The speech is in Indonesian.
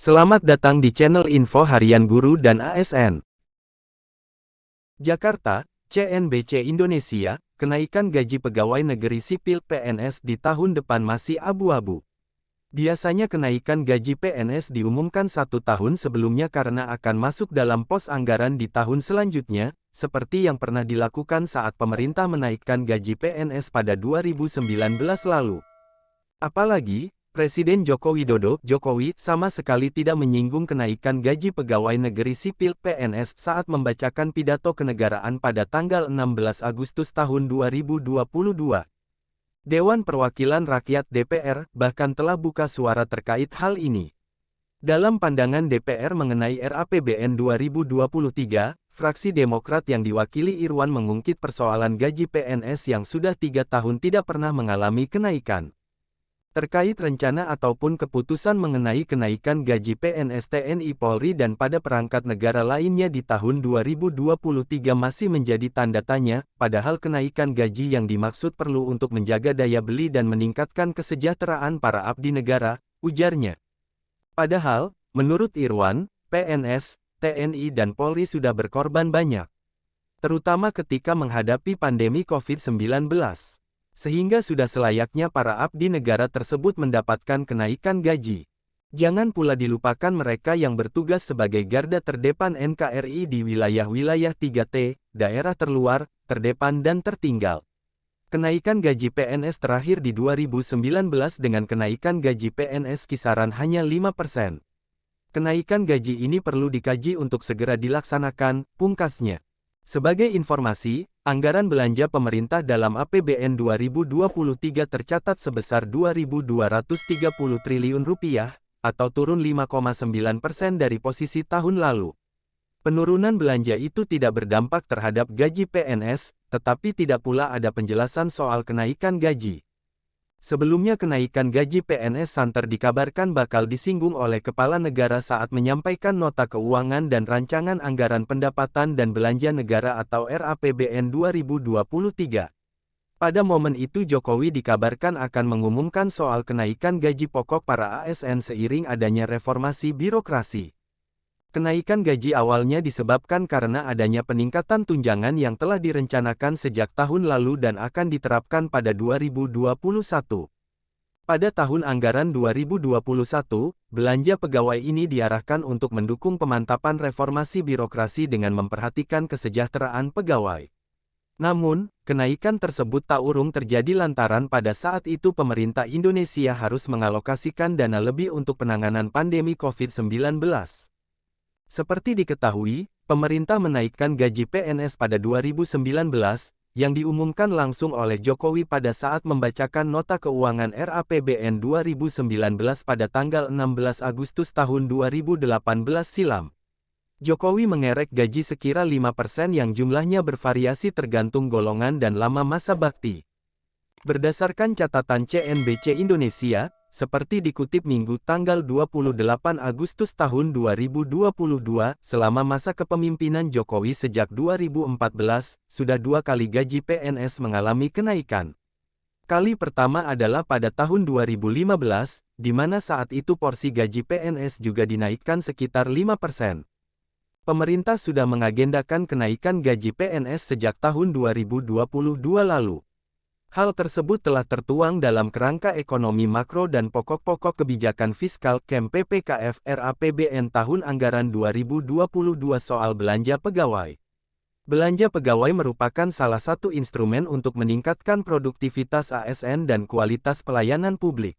Selamat datang di channel Info Harian Guru dan ASN. Jakarta, CNBC Indonesia, kenaikan gaji pegawai negeri sipil PNS di tahun depan masih abu-abu. Biasanya kenaikan gaji PNS diumumkan 1 tahun sebelumnya karena akan masuk dalam pos anggaran di tahun selanjutnya, seperti yang pernah dilakukan saat pemerintah menaikkan gaji PNS pada 2019 lalu. Apalagi, Presiden Joko Widodo, Jokowi, sama sekali tidak menyinggung kenaikan gaji pegawai negeri sipil PNS saat membacakan pidato kenegaraan pada tanggal 16 Agustus tahun 2022. Dewan Perwakilan Rakyat DPR bahkan telah buka suara terkait hal ini. Dalam pandangan DPR mengenai RAPBN 2023, fraksi Demokrat yang diwakili Irwan mengungkit persoalan gaji PNS yang sudah 3 tahun tidak pernah mengalami kenaikan. Terkait rencana ataupun keputusan mengenai kenaikan gaji PNS TNI Polri dan pada perangkat negara lainnya di tahun 2023 masih menjadi tanda tanya, padahal kenaikan gaji yang dimaksud perlu untuk menjaga daya beli dan meningkatkan kesejahteraan para abdi negara, ujarnya. Padahal, menurut Irwan, PNS, TNI dan Polri sudah berkorban banyak, terutama ketika menghadapi pandemi COVID-19. Sehingga sudah selayaknya para abdi negara tersebut mendapatkan kenaikan gaji. Jangan pula dilupakan mereka yang bertugas sebagai garda terdepan NKRI di wilayah-wilayah 3T, daerah terluar, terdepan dan tertinggal. Kenaikan gaji PNS terakhir di 2019 dengan kenaikan gaji PNS kisaran hanya 5%. Kenaikan gaji ini perlu dikaji untuk segera dilaksanakan, pungkasnya. Sebagai informasi, anggaran belanja pemerintah dalam APBN 2023 tercatat sebesar Rp2.230 triliun, atau turun 5,9% dari posisi tahun lalu. Penurunan belanja itu tidak berdampak terhadap gaji PNS, tetapi tidak pula ada penjelasan soal kenaikan gaji. Sebelumnya kenaikan gaji PNS santer dikabarkan bakal disinggung oleh Kepala Negara saat menyampaikan Nota Keuangan dan Rancangan Anggaran Pendapatan dan Belanja Negara atau RAPBN 2023. Pada momen itu Jokowi dikabarkan akan mengumumkan soal kenaikan gaji pokok para ASN seiring adanya reformasi birokrasi. Kenaikan gaji awalnya disebabkan karena adanya peningkatan tunjangan yang telah direncanakan sejak tahun lalu dan akan diterapkan pada 2021. Pada tahun anggaran 2021, belanja pegawai ini diarahkan untuk mendukung pemantapan reformasi birokrasi dengan memperhatikan kesejahteraan pegawai. Namun, kenaikan tersebut tak urung terjadi lantaran pada saat itu pemerintah Indonesia harus mengalokasikan dana lebih untuk penanganan pandemi COVID-19. Seperti diketahui, pemerintah menaikkan gaji PNS pada 2019, yang diumumkan langsung oleh Jokowi pada saat membacakan Nota Keuangan RAPBN 2019 pada tanggal 16 Agustus tahun 2018 silam. Jokowi mengerek gaji sekira 5% yang jumlahnya bervariasi tergantung golongan dan lama masa bakti. Berdasarkan catatan CNBC Indonesia, seperti dikutip Minggu tanggal 28 Agustus tahun 2022, selama masa kepemimpinan Jokowi sejak 2014, sudah 2 kali gaji PNS mengalami kenaikan. Kali pertama adalah pada tahun 2015, di mana saat itu porsi gaji PNS juga dinaikkan sekitar 5%. Pemerintah sudah mengagendakan kenaikan gaji PNS sejak tahun 2022 lalu. Hal tersebut telah tertuang dalam kerangka ekonomi makro dan pokok-pokok kebijakan fiskal KEM PPKF RAPBN tahun anggaran 2022 soal belanja pegawai. Belanja pegawai merupakan salah satu instrumen untuk meningkatkan produktivitas ASN dan kualitas pelayanan publik.